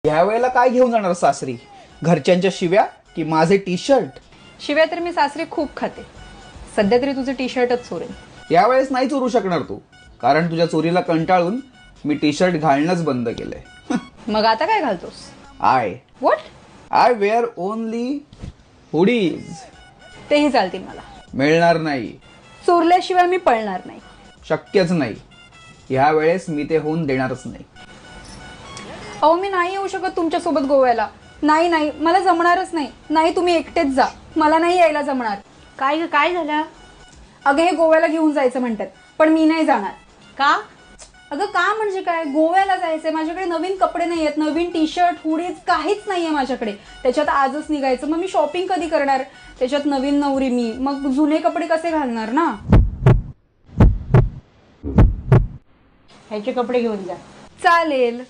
ह्या वेळेला काय घेऊन जाणार सासरी? घरच्यांच्या शिव्या की माझे टी शर्ट? शिवाय तर मी सासरी खूप खाते. सध्या तरी तुझे टी शर्टच चोरेन. यावेळेस नाही चोरू शकणार तू, कारण तुझ्या चोरीला कंटाळून मी टी शर्ट घालणंच बंद केलंय. मग आता काय घालतोस? What? I wear only hoodies. तेही चालतील मला. मिळणार नाही. चोरल्याशिवाय मी पळणार नाही. शक्यच नाही. ह्या वेळेस मी ते होऊन देणारच नाही. अहो मी नाही येऊ शकत तुमच्यासोबत गोव्याला. नाही नाही, मला जमणारच नाही. नाही, तुम्ही एकटेच जा, मला नाही यायला जमणार. काय झालं? अगं हे गोव्याला घेऊन जायचं म्हणतात, पण मी नाही जाणार. का? अगं का म्हणजे काय, गोव्याला जायचंय. माझ्याकडे नवीन कपडे नाही आहेत, नवीन टी शर्ट हुडीज काहीच नाहीये माझ्याकडे. त्याच्यात आजच निघायचं, मग मी शॉपिंग कधी करणार? त्याच्यात नवीन नवरी मी, मग जुने कपडे कसे घालणार ना. ह्याचे कपडे घेऊन जा. चालेल.